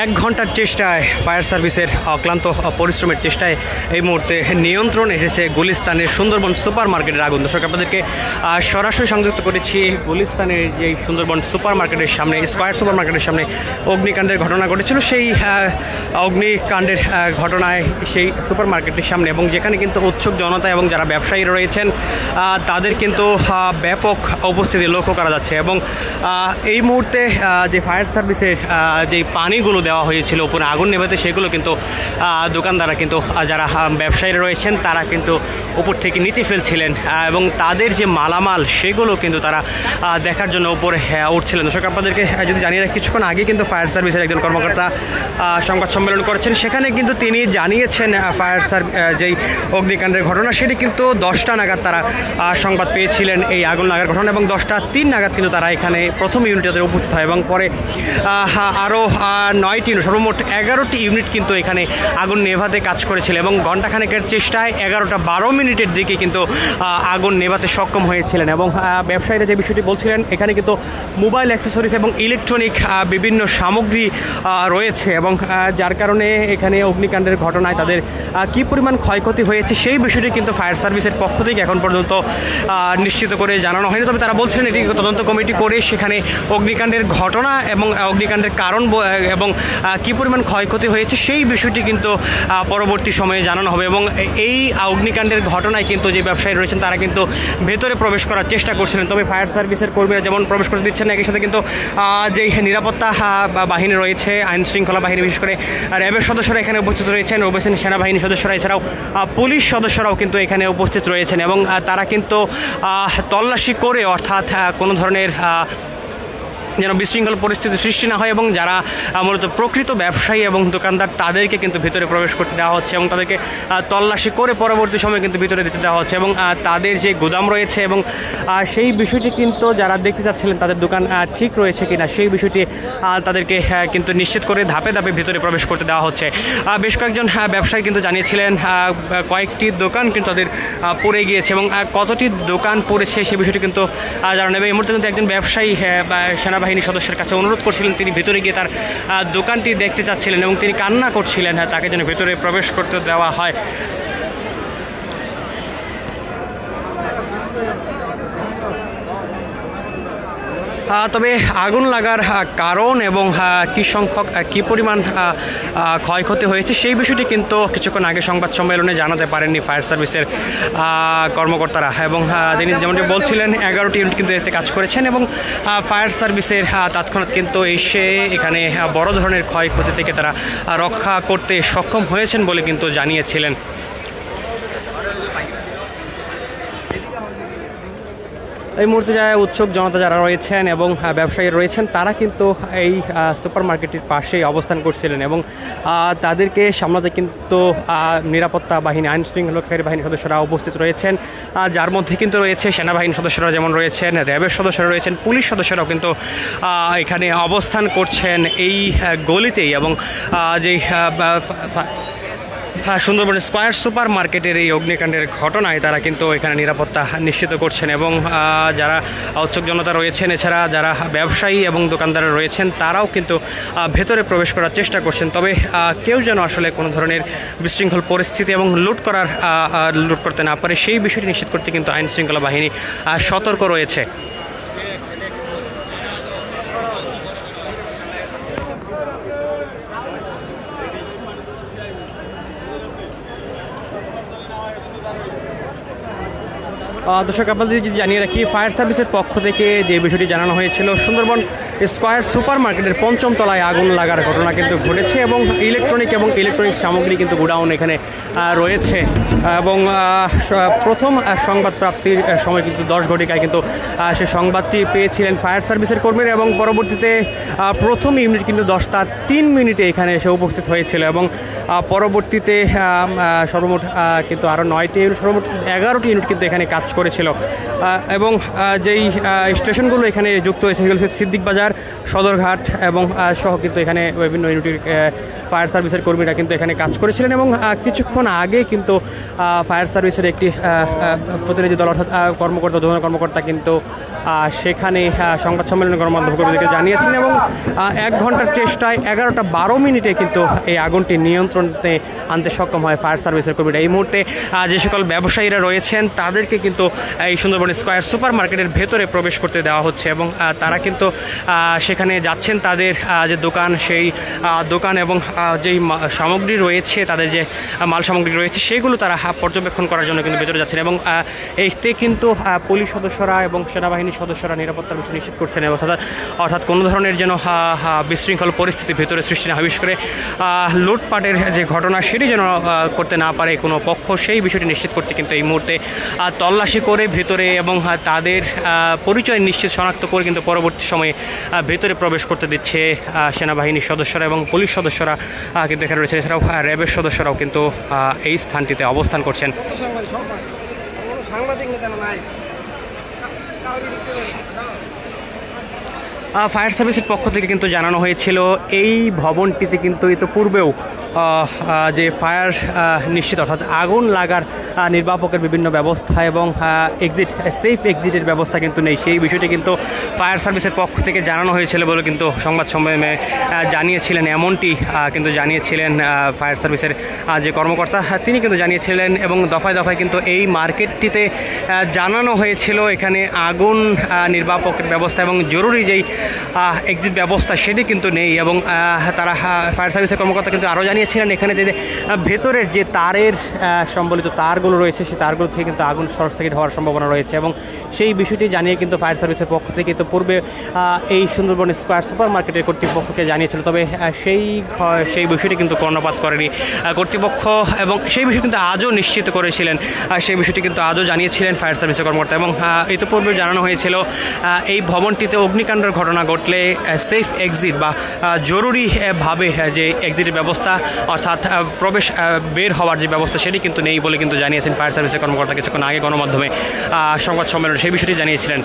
এক ঘন্টার চেষ্টায় ফায়ার সার্ভিসের অক্লান্ত পরিশ্রমের চেষ্টায় এই মুহূর্তে নিয়ন্ত্রণ এসেছে গুলিস্তানের সুন্দরবন সুপার মার্কেটের আগুন। দর্শক আপনাদেরকে সরাসরি সংযুক্ত করেছি গুলিস্তানের যে সুন্দরবন সুপার মার্কেটের সামনে, স্কয়ার সুপার মার্কেটের সামনে অগ্নিকাণ্ডের ঘটনা ঘটেছিল। সেই অগ্নিকাণ্ডের ঘটনায় সেই সুপার মার্কেটের সামনে এবং যেখানে কিন্তু উৎসুক জনতা এবং যারা ব্যবসায়ীরা রয়েছেন তাদের কিন্তু ব্যাপক উপস্থিতি লক্ষ্য করা যাচ্ছে। এবং এই মুহূর্তে যে ফায়ার সার্ভিসের যে পানিগুলো দেওয়া হয়েছিল উপরে আগুন নেভাতে, সেগুলো কিন্তু দোকানদাররা কিন্তু যারা ব্যবসায়ীরা রয়েছেন তারা কিন্তু উপর থেকে নিচে ফেলছিলেন এবং তাদের যে মালামাল সেগুলো কিন্তু তারা দেখার জন্য উপরে উঠছিলেন। দর্শক আপনাদেরকে যদি জানিয়ে রাখি, কিছুক্ষণ আগে কিন্তু ফায়ার সার্ভিসের একজন কর্মকর্তা সংবাদ সম্মেলন করেছেন। সেখানে কিন্তু তিনি জানিয়েছেন ফায়ার যেই অগ্নিকাণ্ডের ঘটনা সেটি কিন্তু 10টা নাগাদ তারা সংবাদ পেয়েছিলেন এই আগুন লাগার ঘটনা, এবং 10টা 3 নাগাদ কিন্তু তারা এখানে প্রথম ইউনিটে উপস্থিত হয় এবং পরে আরও 9টি সর্বমোট 11টি ইউনিট কিন্তু এখানে আগুন নেভাতে কাজ করেছিল এবং ঘণ্টাখানেকের চেষ্টায় 11টা 12 মিনিটের দিকে কিন্তু আগুন নেভাতে সক্ষম হয়েছিলেন। এবং ব্যবসায়ীরা যে বিষয়টি বলছিলেন, এখানে কিন্তু মোবাইল অ্যাক্সেসরিজ এবং ইলেকট্রনিক বিভিন্ন সামগ্রী রয়েছে এবং যার কারণে এখানে অগ্নিকাণ্ডের ঘটনায় তাদের কী পরিমাণ ক্ষয়ক্ষতি হয়েছে সেই বিষয়টি কিন্তু ফায়ার সার্ভিসের পক্ষ থেকে এখন পর্যন্ত নিশ্চিত করে জানানো হয়নি। তবে তারা বলছিলেন এটি তদন্ত কমিটি করে সেখানে অগ্নিকাণ্ডের ঘটনা এবং অগ্নিকাণ্ডের কারণ এবং কী পরিমাণ ক্ষয়ক্ষতি হয়েছে সেই বিষয়টি কিন্তু পরবর্তী সময়ে জানানো হবে। এবং এই অগ্নিকাণ্ডের ঘটনায় কিন্তু যে ব্যবসায়ী রয়েছেন তারা কিন্তু ভেতরে প্রবেশ করার চেষ্টা করছিলেন, তবে ফায়ার সার্ভিসের কর্মীরা যেমন প্রবেশ করতে দিচ্ছেন না, একই সাথে কিন্তু যে নিরাপত্তা বাহিনী রয়েছে, আইন শৃঙ্খলা বাহিনী, বিশেষ করে র্যাবের সদস্যরা এখানে উপস্থিত রয়েছেন, রয়েছেন সেনাবাহিনী সদস্যরা, এছাড়াও পুলিশ সদস্যরাও কিন্তু এখানে উপস্থিত রয়েছেন এবং তারা কিন্তু তল্লাশি করে, অর্থাৎ কোনো ধরনের যেন বিশৃঙ্খল পরিস্থিতি সৃষ্টি না হয় এবং যারা মূলত প্রকৃত ব্যবসায়ী এবং দোকানদার তাদেরকে কিন্তু ভিতরে প্রবেশ করতে দেওয়া হচ্ছে এবং তাদেরকে তল্লাশি করে পরবর্তী সময় কিন্তু ভিতরে দিতে দেওয়া হচ্ছে এবং তাদের যে গুদাম রয়েছে এবং সেই বিষয়টি কিন্তু যারা দেখতে চাচ্ছিলেন তাদের দোকান ঠিক রয়েছে কিনা সেই বিষয়টি তাদেরকে কিন্তু নিশ্চিত করে ধাপে ধাপে ভিতরে প্রবেশ করতে দেওয়া হচ্ছে। বেশ কয়েকজন ব্যবসায়ী কিন্তু জানিয়েছিলেন কয়েকটি দোকান কিন্তু তাদের পড়ে গিয়েছে এবং কতটি দোকান পড়েছে সেই বিষয়টি কিন্তু জানা নেবে। এই মুহূর্তে কিন্তু একজন ব্যবসায়ী সেনাবাহিনী সদস্যের কাছে অনুরোধ করছিলেন, তিনি ভিতরে গিয়ে তার দোকানটি দেখতে চাচ্ছিলেন এবং তিনি কান্না করছিলেন তাকে যেন ভিতরে প্রবেশ করতে দেওয়া হয়। তবে আগুন লাগার কারণ এবং কী পরিমাণ ক্ষয়ক্ষতি হয়েছে সেই বিষয়টি কিন্তু কিছুক্ষণ আগে সংবাদ সম্মেলনে জানাতে পারেননি ফায়ার সার্ভিসের কর্মকর্তারা এবং তিনি যেমনটি বলছিলেন 11টি ইউনিট কিন্তু এতে কাজ করেছেন এবং ফায়ার সার্ভিসের তৎক্ষণাৎ কিন্তু এসে এখানে বড় ধরনের ক্ষয়ক্ষতি থেকে তারা রক্ষা করতে সক্ষম হয়েছেন বলে কিন্তু জানিয়েছিলেন। এই মুহূর্তে যারা উৎসুক জনতা যারা রয়েছেন এবং ব্যবসায়ী রয়েছেন তারা কিন্তু এই সুপার মার্কেটের পাশেই অবস্থান করছিলেন এবং তাদেরকে সামলাতে কিন্তু নিরাপত্তা বাহিনী, আইন শৃঙ্খলাকারী বাহিনীর সদস্যরা উপস্থিত রয়েছেন, যার মধ্যে কিন্তু রয়েছে সেনাবাহিনীর সদস্যরা যেমন রয়েছেন, র্যাবের সদস্যরা রয়েছেন, পুলিশ সদস্যরাও কিন্তু এখানে অবস্থান করছেন এই গলিতেই এবং যেই সুন্দরবন স্কয়ার সুপার মার্কেটের এই অগ্নিকাণ্ডের ঘটনায় তারা কিন্তু এখানে নিরাপত্তা নিশ্চিত করছেন এবং যারা উৎসুক জনতা রয়েছেন, এছাড়া যারা ব্যবসায়ী এবং দোকানদাররা রয়েছেন তারাও কিন্তু ভেতরে প্রবেশ করার চেষ্টা করছেন। তবে কেউ যেন আসলে কোনো ধরনের বিশৃঙ্খল পরিস্থিতি এবং লুট করতে না পারে সেই বিষয়টি নিশ্চিত করতে কিন্তু আইন শৃঙ্খলা বাহিনী সতর্ক রয়েছে। দর্শক আপনাদের যদি জানিয়ে রাখি, ফায়ার সার্ভিসের পক্ষ থেকে যে বিষয়টি জানানো হয়েছিল, সুন্দরবন স্কয়ার সুপার মার্কেটের 5ম তলায় আগুন লাগার ঘটনা কিন্তু ঘটেছে এবং ইলেকট্রনিক সামগ্রী কিন্তু গোডাউন এখানে রয়েছে এবং প্রথম সংবাদ প্রাপ্তির সময় কিন্তু 10 ঘটিকায় কিন্তু সে সংবাদটি পেয়েছিলেন ফায়ার সার্ভিসের কর্মীরা এবং পরবর্তীতে প্রথম ইউনিট কিন্তু 10টা 3 মিনিটে এখানে এসে উপস্থিত হয়েছিল এবং পরবর্তীতে সর্বমোট কিন্তু আরও 9টি ইউনিট, সর্বমোট 11টি ইউনিট কিন্তু এখানে কাজ করেছিল এবং যেই স্টেশনগুলো এখানে যুক্ত হয়েছে সেগুলো হচ্ছে সিদ্দিক বাজার, ফায়ার সদরঘাট এবং সহ কিন্তু এখানে বিভিন্ন ইউনিটের ফায়ার সার্ভিসের কর্মীরা কিন্তু এখানে কাজ করেছিলেন এবং কিছুক্ষণ আগে কিন্তু ফায়ার সার্ভিসের একটি প্রতিনিধি দল অর্থাৎ কর্মকর্তা কিন্তু সেখানে সংবাদ সম্মেলনে গণমাধ্যমকে জানিয়েছেন এবং 1 ঘন্টার চেষ্টায় 11:12 কিন্তু এই আগুনটি নিয়ন্ত্রণে আনতে সক্ষম হয় ফায়ার সার্ভিসের কর্মীরা। এই মুহূর্তে যে সকল ব্যবসায়ীরা রয়েছেন তাদেরকে কিন্তু এই সুন্দরবন স্কয়ার সুপার মার্কেটের ভেতরে প্রবেশ করতে দেওয়া হচ্ছে এবং তারা কিন্তু সেখানে যাচ্ছেন তাদের যে দোকান সেই দোকান এবং যেই সামগ্রী রয়েছে তাদের যে মাল সামগ্রী রয়েছে সেগুলো তারা পর্যবেক্ষণ করার জন্য কিন্তু ভেতরে যাচ্ছেন এবং এইতে কিন্তু পুলিশ সদস্যরা এবং সেনাবাহিনীর সদস্যরা নিরাপত্তার বিষয় নিশ্চিত করছেন এবং অর্থাৎ কোনো ধরনের যেন বিশৃঙ্খল পরিস্থিতি ভেতরে সৃষ্টি না হয়, বিশেষ করে লুটপাটের যে ঘটনা সেটি যেন করতে না পারে কোনো পক্ষ, সেই বিষয়টি নিশ্চিত করতে কিন্তু এই মুহূর্তে তল্লাশি করে ভেতরে এবং তাদের পরিচয় নিশ্চিত শনাক্ত করে কিন্তু পরবর্তী সময়ে ভেতরে প্রবেশ করতে দিচ্ছে সেনাবাহিনীর সদস্যরা এবং পুলিশ সদস্যরা কিন্তু এখানে রয়েছে। এছাড়াও র্যাবের সদস্যরাও কিন্তু এই স্থানটিতে অবস্থান করছেন। ফায়ার সার্ভিসের পক্ষ থেকে কিন্তু জানানো হয়েছিল এই ভবনটিতে কিন্তু ইতিপূর্বেও যে ফায়ার নিশ্চিত অর্থাৎ আগুন লাগার নির্বাপকের বিভিন্ন ব্যবস্থা এবং সেফ এক্সিটের ব্যবস্থা কিন্তু নেই, সেই বিষয়টি কিন্তু ফায়ার সার্ভিসের পক্ষ থেকে জানানো হয়েছিল বলে কিন্তু সংবাদ সম্মেলনে জানিয়েছিলেন। এমনটি কিন্তু জানিয়েছিলেন ফায়ার সার্ভিসের যে কর্মকর্তা, তিনি কিন্তু জানিয়েছিলেন এবং দফায় দফায় কিন্তু এই মার্কেটটিতে জানানো হয়েছিল এখানে আগুন নির্বাপকের ব্যবস্থা এবং জরুরি যেই এক্সিট ব্যবস্থা সেটি কিন্তু নেই এবং তারা ফায়ার সার্ভিসের কর্মকর্তা কিন্তু আরও জানিয়েছিলেন এখানে যে ভেতরের যে তারের সম্বলিত তারগুলো রয়েছে সেই তারগুলো থেকে কিন্তু আগুন শর্ট সার্কিট হওয়ার সম্ভাবনা রয়েছে এবং সেই বিষয়টি জানিয়ে কিন্তু ফায়ার সার্ভিসের পক্ষ থেকে কিন্তু পূর্বে এই সুন্দরবন স্কয়ার সুপার মার্কেটের কর্তৃপক্ষকে জানিয়েছিল, তবে সেই বিষয়টি কিন্তু কর্ণপাত করেনি কর্তৃপক্ষ এবং সেই বিষয় কিন্তু আজও নিশ্চিত করেছিলেন, সেই বিষয়টি কিন্তু আজও জানিয়েছিলেন ফায়ার সার্ভিসের কর্মকর্তা এবং ইতিপূর্বে জানানো হয়েছিল এই ভবনটিতে অগ্নিকাণ্ডের ঘটনা ঘটলে সেফ এক্সিট বা জরুরিভাবে যে এক্সিটের ব্যবস্থা অর্থাৎ প্রবেশ বের হওয়ার যে ব্যবস্থা সেটি কিন্তু নেই বলে কিন্তু জানিয়েছেন ফায়ার সার্ভিসের কর্মকর্তা কিছুক্ষণ আগে গণমাধ্যমে সংবাদ সম্মেলনে সেই বিষয়টি জানিয়েছিলেন।